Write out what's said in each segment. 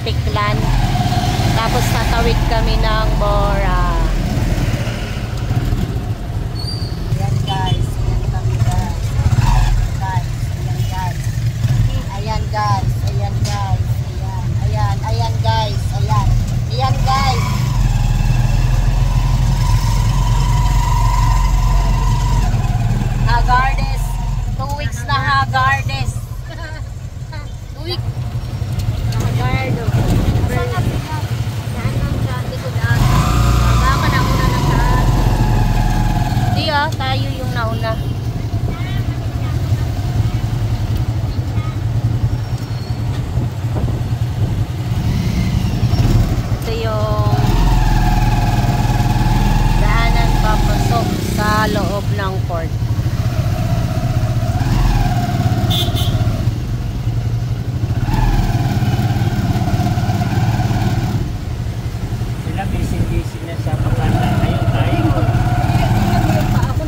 Batiklan. Tapos tatawid kami ng Bora. Ayan guys. Ayan kami guys. Ayan guys. Ayan guys. Ayan guys. Ayan. Ayan. Ayan guys. Ayan. Ayan guys. Hagardes. 2 weeks na Hagardes. 2 weeks. Hagardo. Hindi tayo yung nauna. Ito yung daanan papasok sa loob ng port.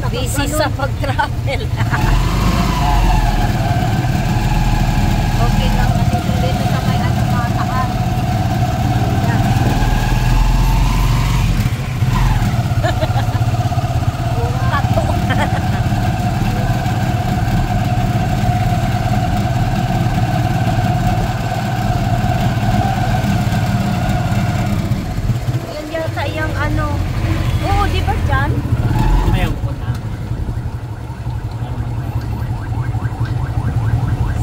Busy sa pag-travel. Okay lang kasi dito sa may matahan. Kato. Yan yata yung ano. Oo, di ba dyan?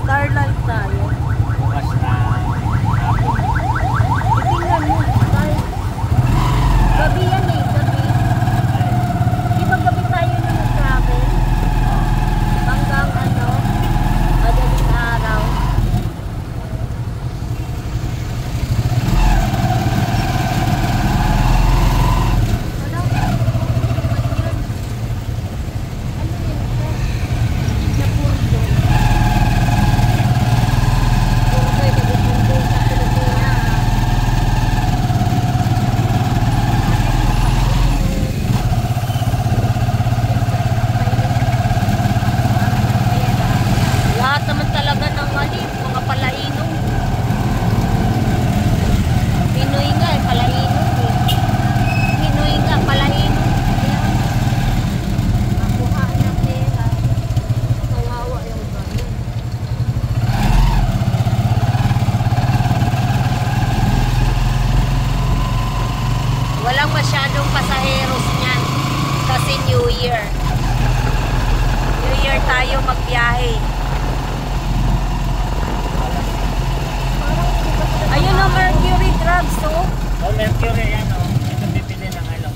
Starlight tayo. Bukas na. Tingnan mo. Gabi yan eh. Gabi. Di ba gabi tayo na nag-travel? Hanggang ano? Madaling araw. Walang masyadong pasaheros niyan kasi New Year. New Year tayo magbiyahe. Ayun o, Mercury Drugs o. Oh, Mercury yan o. Ito bibili ng ano.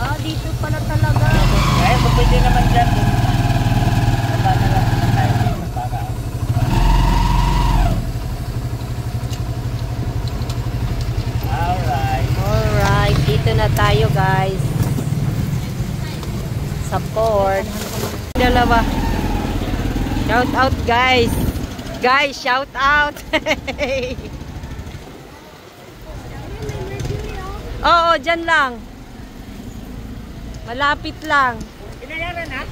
Ah, dito pala talaga. Kaya pwede naman dyan. Baba na lang tayo dito para. Alright, dito na tayo guys. Sa port. Dalawa. Shout out guys. Guys, shout out. Oo, dyan lang. Malapit lang. Pinayaran ha?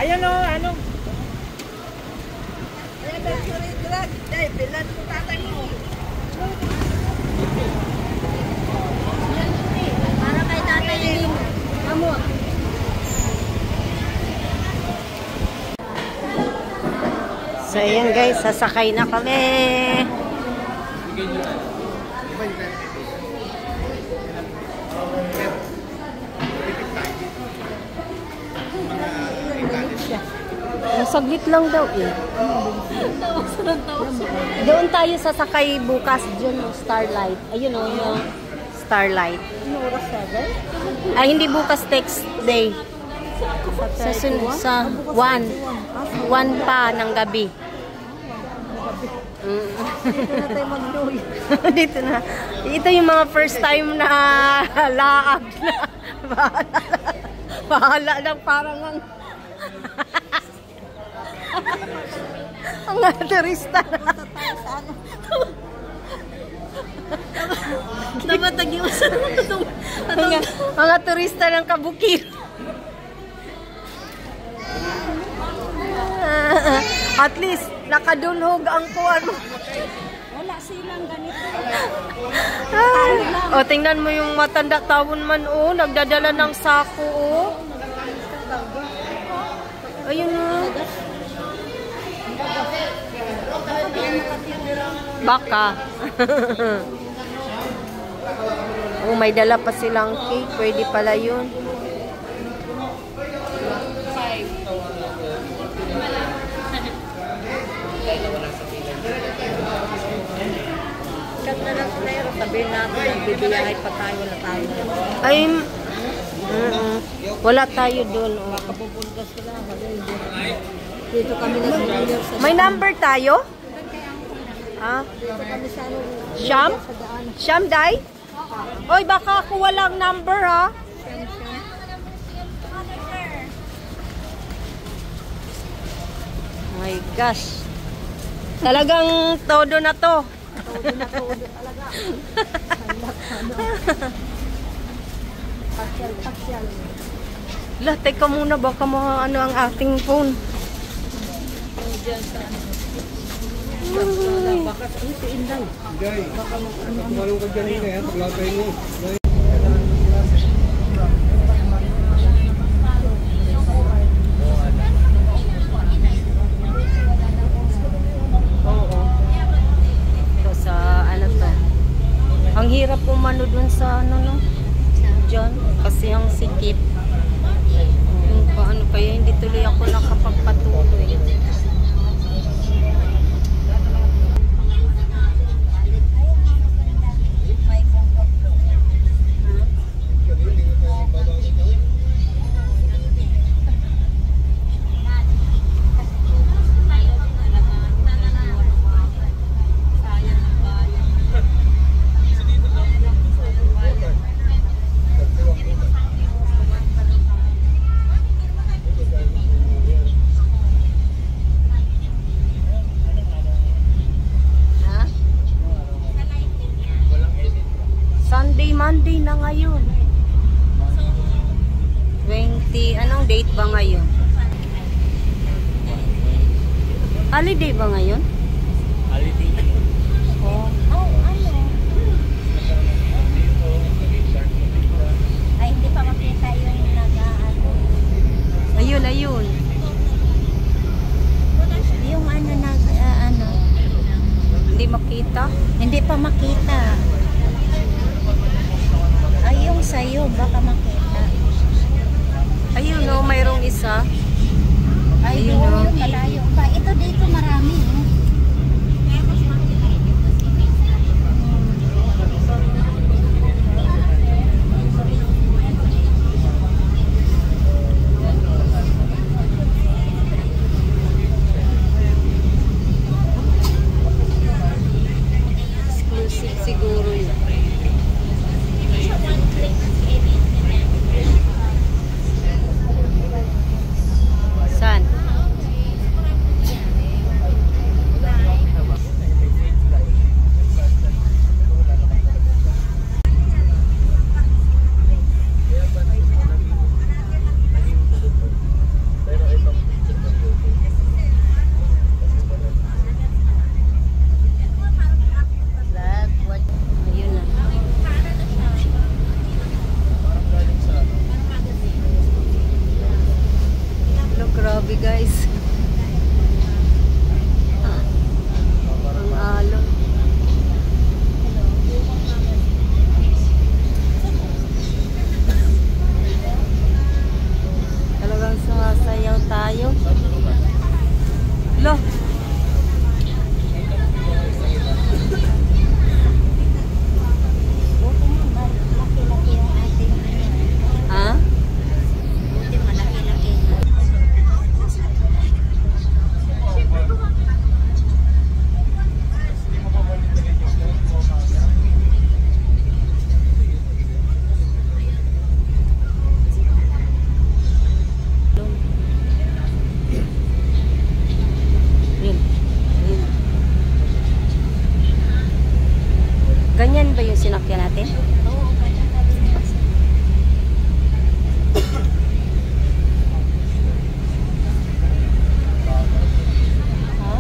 Ayan o, ano? Ayan, Mercury Drug. Dahil, bilan ko tatay mo. Para kay tatay Ling. Amo. So ayan guys, sasakay na kami. Saglit lang daw eh. Doon tayo sasakay bukas dyan, Starlight. Ayun o, yung Starlight. Ano oras 7? Ay, hindi bukas next day. Sa 1 pa ng gabi. Dito na tayo mag-New Year. Dito na. Ito yung mga first time na laag na. Bahala lang parang ang mga turista na. Namatagi mo sa Mga turista ng Kabukir. At least nakadulhog ang kuwan. silang ganito. O, tingnan mo yung matanda tawon man, oh. Nagdadala ng sako, oh. Ayun, oh. Baka. Oh, may dala pa silang cake. Pwede pala yun. Kat na lang sila yun. Sabihin natin, nagbibiyahe pa tayo, wala tayo. Ay, wala tayo doon. Oh. Kapupunta sila. Dito kami nag-mayor sa May number tayo? Ah? Dito kami sa ano, Siyam? sa daan. Siyam, Day? Oy, baka ako walang number, ha? My gosh. Talagang todo na to. Todo na todo talaga. Pasyal. La, teka muna. Baka ano ang ating phone. Baka si Inday. Jay, kumalong ka dyan yun eh. Paglapay mo. Oo. Ito sa ano to. Ang hirap umano dun sa ano no. Diyan. Kasi ang sikip. Yung paano kaya hindi tuloy ako nakapagpatuloy. Monday na ngayon. 20, anong date ba ngayon? Holiday ba ngayon? Holiday. Oh. Ay, hindi pa makita yung nag-ano. Ayun. Yung ano nag-ano. Hindi makita? Hindi pa makita. Ay, yung sa'yo, baka makita. Ayun, no, mayroong isa. Ay, Ayun, yung no. malayo pa. Ito dito marami. Oh. Exclusive siguro yun. Saan? Ayun na. Hello, grabe guys. Ang alon. Talagang sumasayaw tayo. Lo. Laki-laki yung ating Ha? buti malaki-laki. Yun. Yun. Ganyan ba yung sinakyan natin? Ha?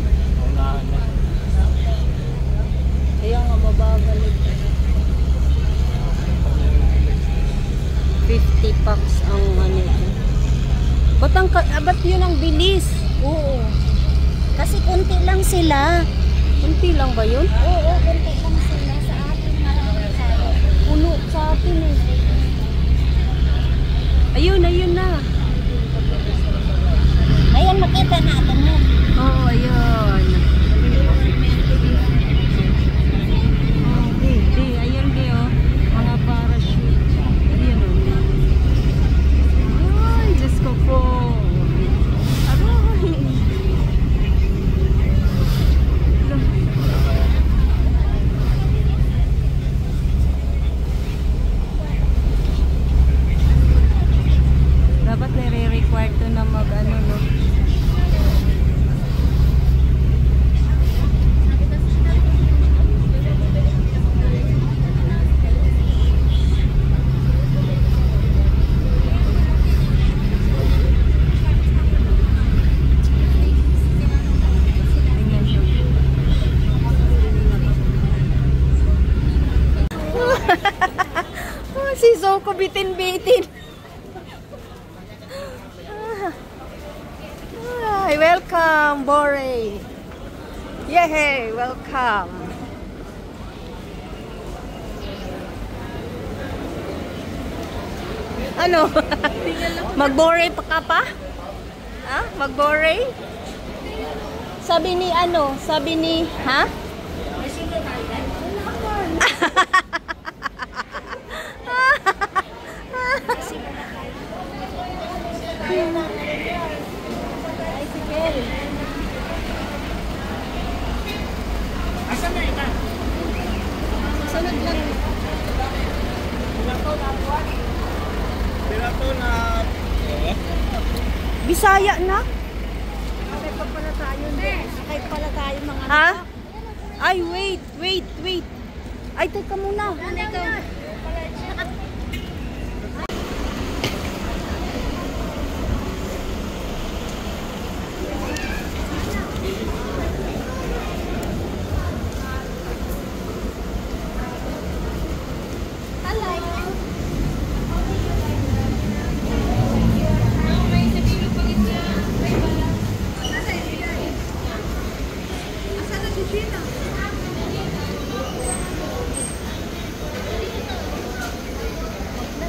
ba't yun ang bilis? Oo. Kasi konti lang sila. Kunti lang ba yun? Oo, konti lang sila sa atin. Marami tayo. Puno sa atin eh. Ayun, ayun na. Ayan, makita natin mo. Oo, ayun. Di, ayun di oh. Mga parachute. Ayun oh. Ay, Diyos ko po. Aray. Dapat nire-require to na mag-ano no. Si Zoko bitin-bitin. Hi, welcome, Bore. Yay, welcome. Ano? Magbore pa ka pa? Ha? Magbore? Sabi ni ano? Sabi ni, ha? Asan na ita? Sunod lang. Pirato na... Bisaya na? Sakay pa pala tayo. Sakay pala tayo mga Ha? Ay, wait. Ay, teka muna.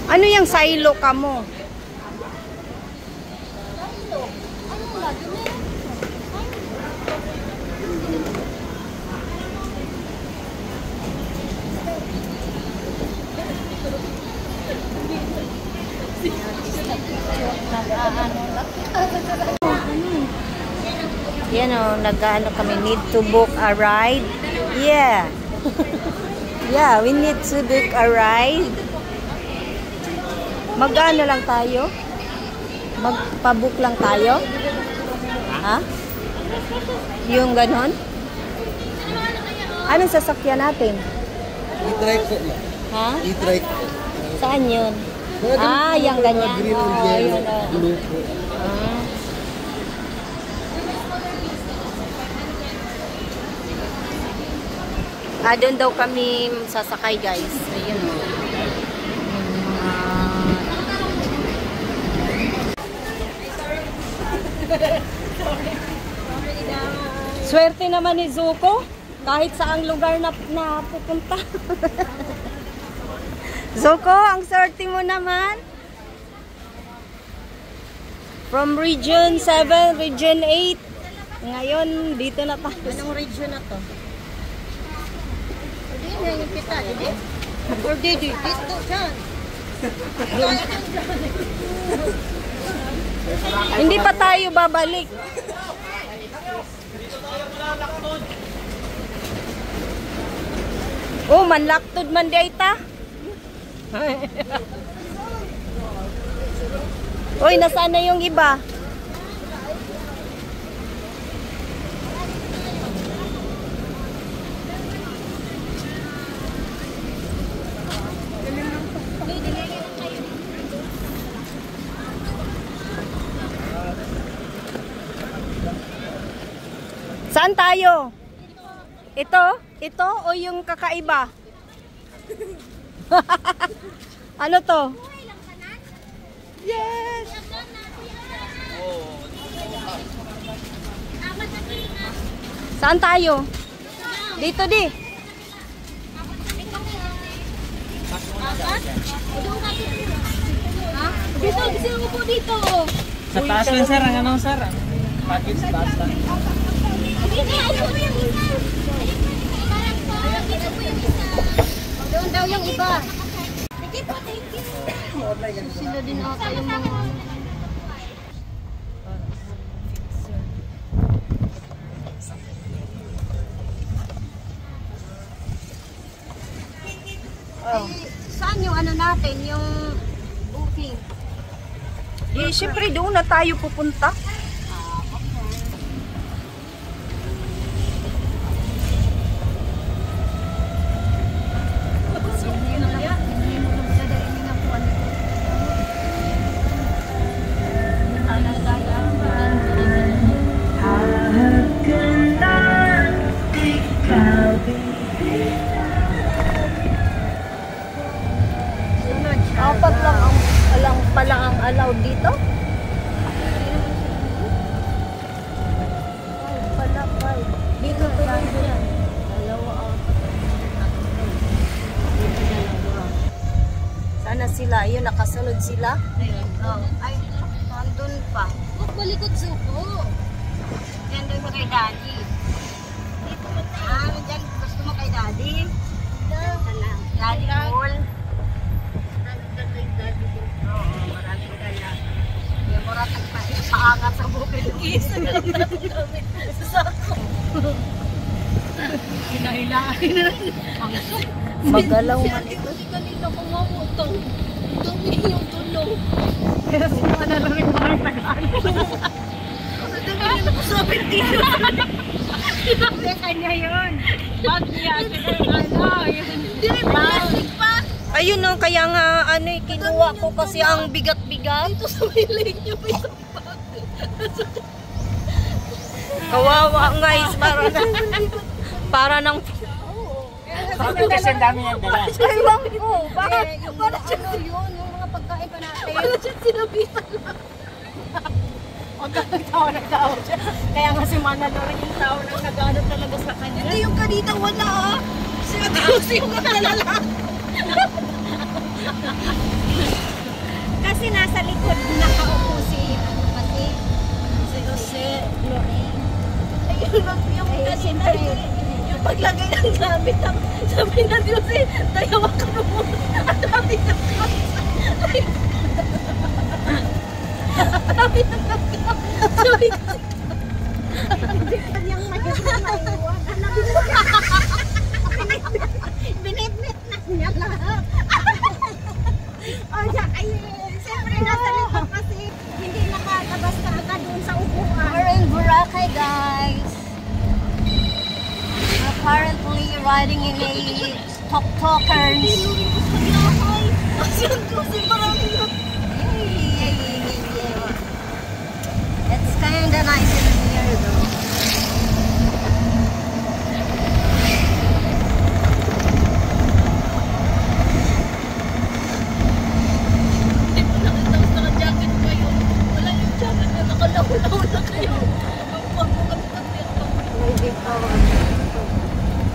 Ano yung silo ka mo? Yan o, nag-ano kami, need to book a ride. Yeah. Yeah, we need to book a ride. Mag-ano lang tayo? Magpa-book lang tayo? Ha? Yung ganon? Anong sasakyan natin? E-trike po. Ha? E-trike. Saan yun? Ah, yung ganyan. Green and Oh, yellow. yun, oh. Blue po. Doon daw kami sasakay, guys. Ayun, oh. Swerte naman ni Zuko. Kahit saang lugar na pupunta. Zuko, ang swerte mo naman. From Region 7, Region 8. Ngayon, dito na tayo. Anong region na to? Hindi na yung kita, hindi? Or dito, dyan. Hindi pa tayo babalik. Oh, manlaktod man data. Uy, nasaan na yung iba? Saan tayo? Ito? Ito o yung kakaiba? Ano to? Yes! Saan tayo? Dito di. Dito, gusto mo po dito. Sa taas lang sir, ang ano sir? Package taas lang. Doon daw yung iba. Sige po, thank you. Sila din ata yung mga... Saan yung ano natin, yung booking? Eh, syempre doon na tayo pupunta. Apat lang ang alang pala ang allowed dito. Pala, dito tuloy yan. Dalawa, sana sila, ayun, nakasunod sila. Oh, ay, nandun pa. Huwag malikot suko. Yan doon mo kay daddy. Dyan gusto mo kay daddy? Daddy cool. Oo, maraming gala. Yung maratag pa paangat sa bukid. Isa na lang natin gamit sa sako. Hinahilahin na lang. Magalaw man ito. Kanina ko nga mo itong dumi yung tulong. Kaya sinawa na lang yung mga tagaan. Ang dami na nakusapin dito. Hindi, kanya yun. Bag niya. Hindi, plastic pa. ayun no, kaya nga ano eh, kinuha ko kasi ang bigat-bigat. Ito sa may lane niya may isang bag. Kawawa guys, para nang Bakit kasi ang dami niyang dala? ewan ko, bakit? Yung mga ano yun, yung mga pagkain pa natin. Para siya sinabitan lang. Huwag ka nagtawa siya. Kaya nga si Manalo rin yung tao nang nag-ano talaga sa kanya. Hindi yung kanina wala ah. Siya yung naglalala. Kasi nasa likod nakaupo si Jose, Lorraine. Ayun lang yung kanina yung paglagay ng gamit. Sabi na Jose, dayawa ka mo. Ang dami na kasi. Sabi na sabi kasi kanyang mayroon na iwan. Binitbit na niya lahat. O siya, ay, siyempre nasa likod kasi hindi nakalabas ka agad doon sa upuan. We're in Boracay, guys. We're currently riding in a tuk-tukers. It's kinda nice in here though.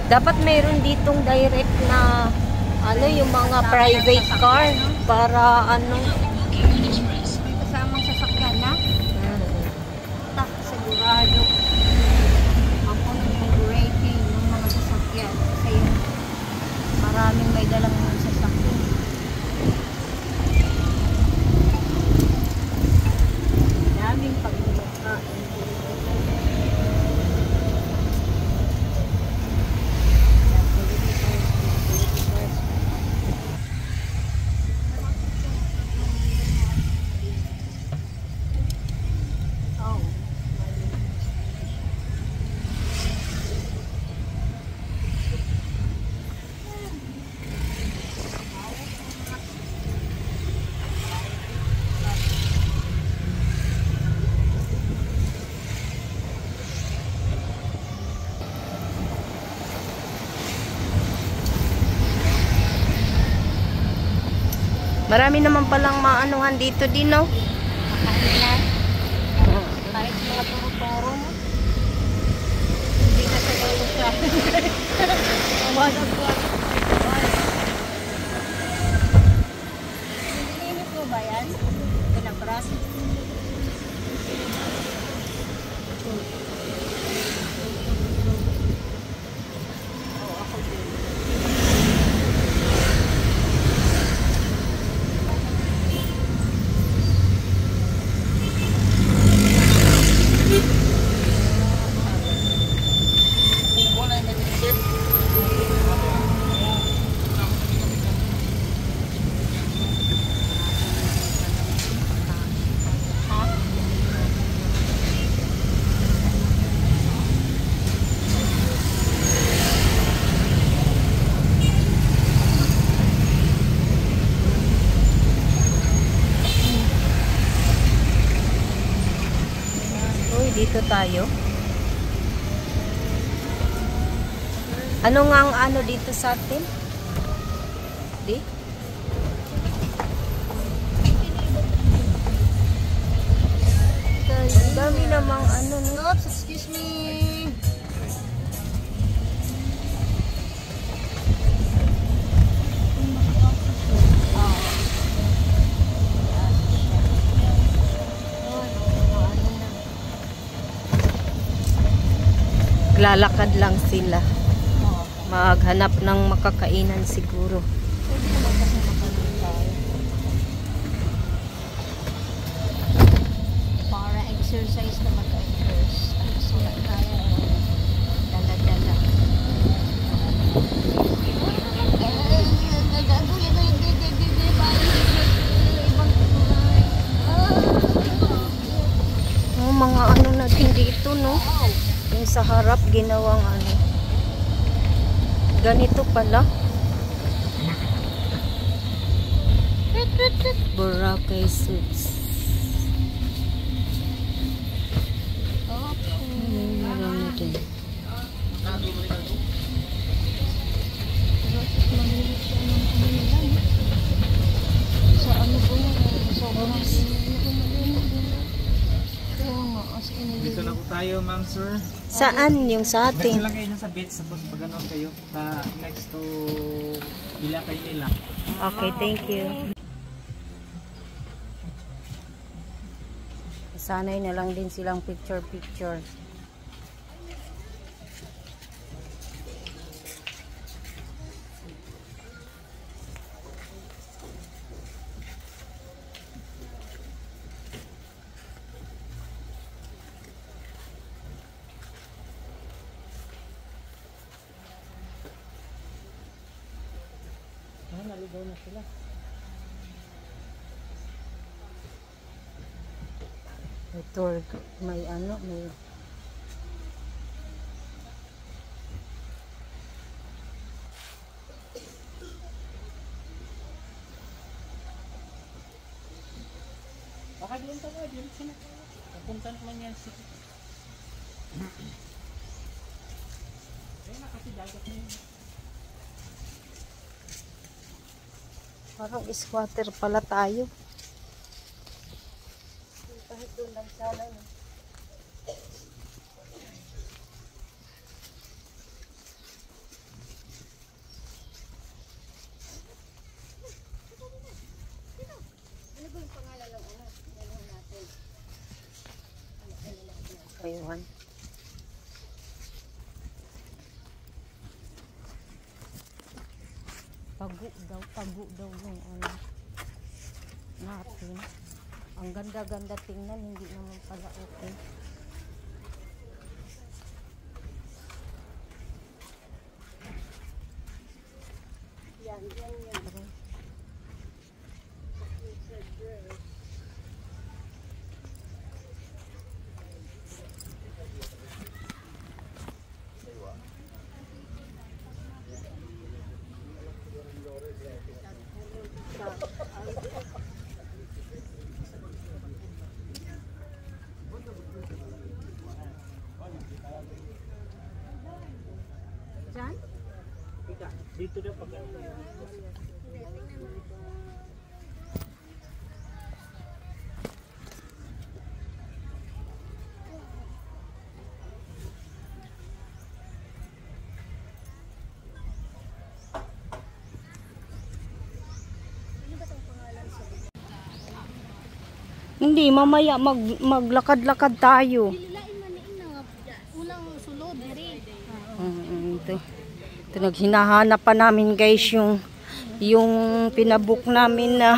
Dapat mayroon ditong direct na ano yung mga private car para ano. May kasamang sasakyan na. Tak, sigurado. Mapuno yung braking ng mga sasakyan. Kasi maraming may dalang mga sasakyan. Daming pagmumukha. Marami naman palang maanuhan dito din, no? Nilinis mo ba yan? Pinabras? Uy, dito tayo. Ano nga ang ano dito sa atin? Di? Ang dami namang ano, no? Oops, excuse me. Lalakad lang sila. Maghanap ng makakainan siguro. Pwede naman kasi makaroon tayo. Para exercise na mag-exercise. Ano sila kaya? Dala-dala. Oh, mga ano natin dito, no? Yung sa harap, ginawang ano. Ganito pala. Boracay suits. Marami din. Sa ano po yan? Sobrang Dito na po tayo, ma'am, sir. Saan yung sa Next atin? lang kayo dun sa beach, tapos pag ganon kayo, next to Ilakay nila. Okay, thank you. Sanay na lang din silang picture-picture. Naligaw na sila. May tour, may ano, may... Baka diyan tayo, diyan sila. Papunta naman yan si... Ayun na kasi dagat na yun. Parang squatter pala tayo. Kahit doon lang sana. Ayun. Tago daw yung ano natin. Ang ganda-ganda tingnan, hindi naman pala okay. Yan. Diyan? Dito daw pag Hindi, mamaya maglakad-lakad tayo. Unang sulod, diri. Ito naghinahanap pa namin guys yung pinabook namin na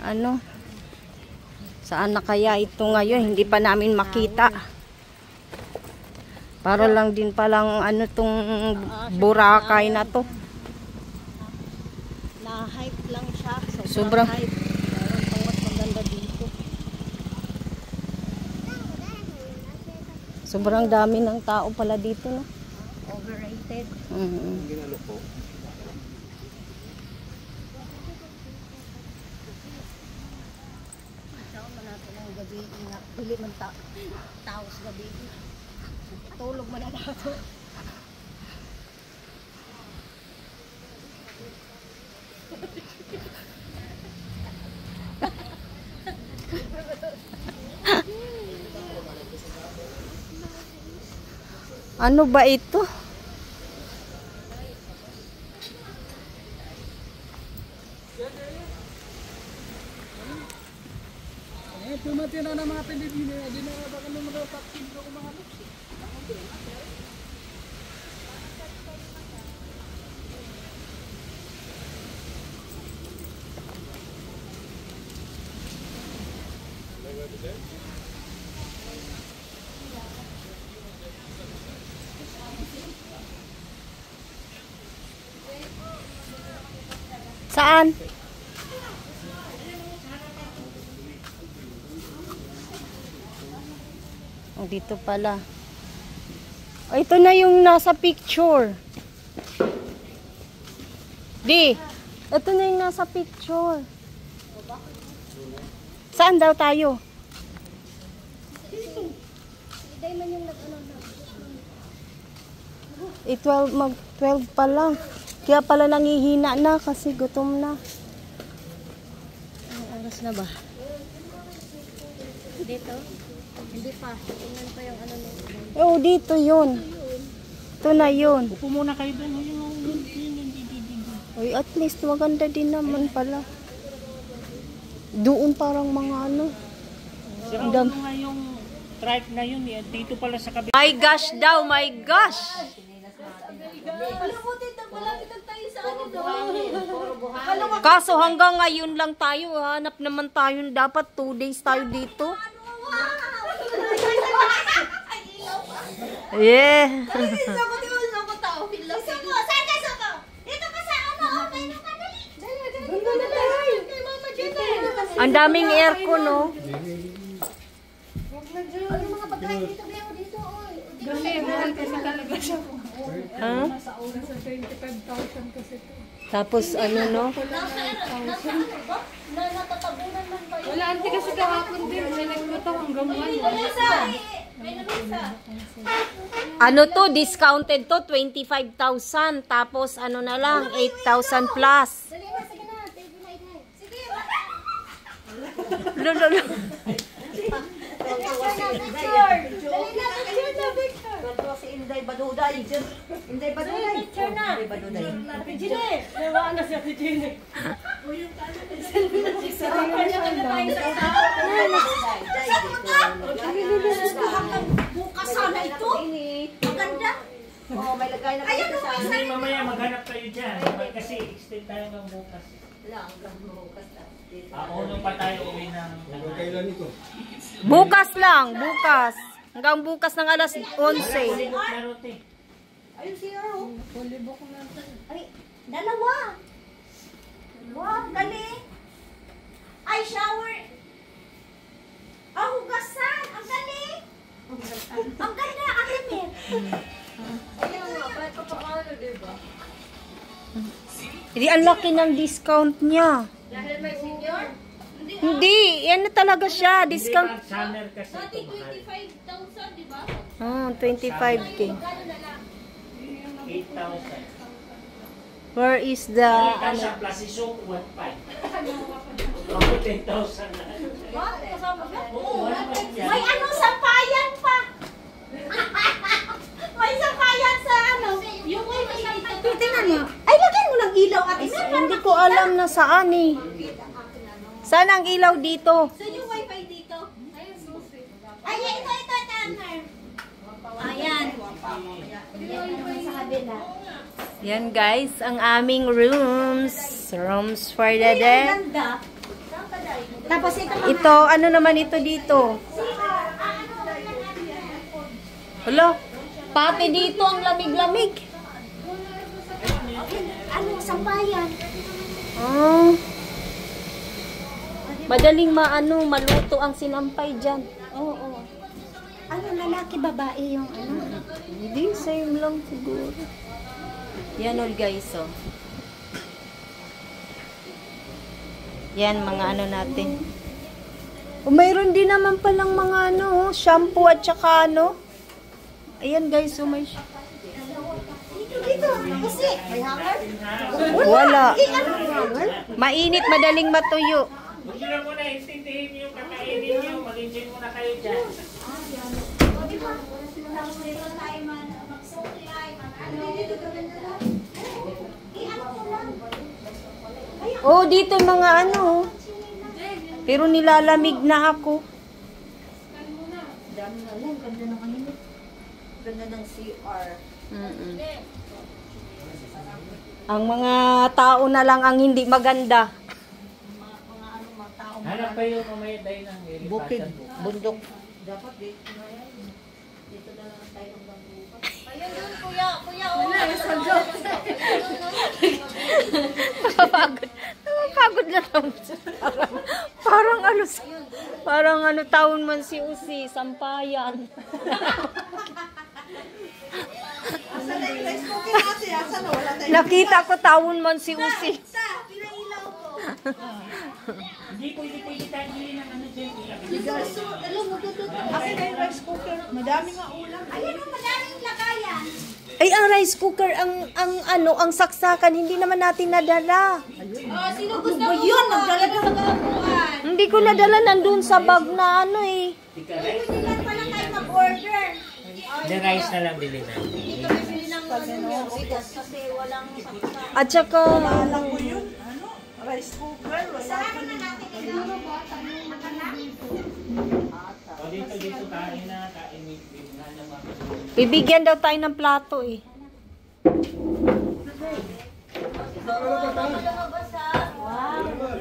ano, saan na kaya ito ngayon, hindi pa namin makita. Para lang din palang ano tong Boracay na to. Na-hype lang siya. Sobrang hype. Meron pang mas maganda dito. Sobrang dami ng tao pala dito, no? Overrated. Saan man natin ang gabi nga. Bili man tao sa gabi. Tulog man na nato. Ano ba ito? Pumati na ng mga Pilipino, hindi na baka nung mga taktin ko mga Saan? Oh, dito pala. Oh, ito na yung nasa picture. Di, ito na yung nasa picture. Saan daw tayo? Iday man yung nag-ano na. 12, mag-12 pa lang. Kaya pala nangihina na kasi gutom na. Anong oras na ba? Dito? Hindi pa. Tingnan pa yung ano nito. Oh, dito yun. Ito na yun. Upo muna kayo doon. Uy, at least maganda din naman pala. Doon parang mga ano. Sira ulo nga yung trike na yun. Dito pala sa kabila. My gosh daw, my gosh. Kaso hanggang ngayon lang tayo, hanap naman tayo, dapat 2 days tayo dito. Yeah. Ang daming aircon, no? Huh? Tapos ano, no? Wala, ante kasi kahapon din. May nagluto hanggang 1. Ano to, discounted to, 25,000. Tapos ano na lang, 8,000 plus. Lolo. Si Inday Baduday. Inday Baduday. Picture na. Inday Baduday. Nawa na siya si Jenny. Bukas sana ito. Maganda. Oh, may lagay na kayo sa Hindi, mamaya maghanap kayo dyan. Kasi extend tayo ng bukas. bukas na. Unong pa tayo uwi ng... Kailan ito? Bukas lang, bukas. Hanggang bukas ng alas 11. Laro, te. Ayun siya, oh. Ay, dalawa. Wow, galing. Ay, shower. Hugasan. Ang galing. Ang ganda, Arimir. Hindi, ang laki ng discount niya. Dahil may senior? Hindi, yan na talaga siya. Hindi Discount. pa summer kasi ito mahal. 25,000, di ba? 25K. 8,000. Where is the... 8,000 plus isok, 1,500. Ako 10,000 na. Oo, 1,500. May ano, sampayan pa. May sampayan sa ano. Yung may tingnan mo. Ay, lagyan mo ng ilaw, Ate Mel. Hindi ko alam na saan eh. Saan ang ilaw dito? Sa yung Ay, ito, Tanner. Ayan. Sa kabila. Yan guys, ang aming rooms. Rooms for the day. Ganda. Tapos ito mga... Ito, ano naman ito dito? Hello? Pati dito ang lamig-lamig. Ano, sampayan. Oh. Madaling maluto ang sinampay dyan. Oo. Ano, lalaki, babae yung ano? Hindi, same lang siguro. Yan all guys, oh. Yan, mga ano natin. O, mayroon din naman palang mga ano, shampoo at saka ano. Ayan guys, so may... Dito, kasi may hanger. Wala. Ano hanger? Mainit, madaling matuyo. Huwag nyo lang muna intindihin yung kakainin nyo. Mag-enjoy muna kayo dyan. Oh, dito mga ano. Pero nilalamig na ako. Ganda ng CR. Ang mga tao na lang ang hindi maganda. Hanap pa yung mamaya dahil ng Bukid, bundok. Ayun doon, kuya, oh. Pagod na naman siya. Parang ano taon man si Usi, sampayan. Nakita ko taon man si Usi. Pinailaw ko. Hindi pwede tagilin ng ano dyan. Alam mo, Akin na yung rice cooker. Madami nga ulam. Ayan ang madaming lagayan. Ay, ang rice cooker, ang saksakan, hindi naman natin nadala. Oh, sino gusto mo yun? Magdala ka magabuhan. Hindi ko nadala, nandun sa bag na ano eh. Pwede lang pala tayo mag-order. The rice na lang bilhin natin. Dito bibili ng ano, bigas kasi walang saksa. At saka, Alam ko yun. Ano? Rice cooker. Wala ka na. O dito kain na. Kain na naman. bibigyan daw tayo ng plato eh.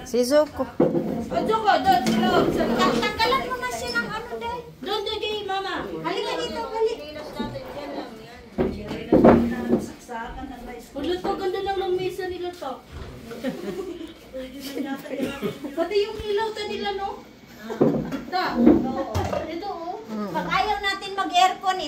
Si Zuko. Tanggalan mo na siya ng ano din. Doon, kay mama. Halika dito, halika. Ulit po, ganda lang ng mesa nila to. Pati yung ilaw ta nila, no? Ta. Ito, oh. Pag ayaw natin mag-aircon,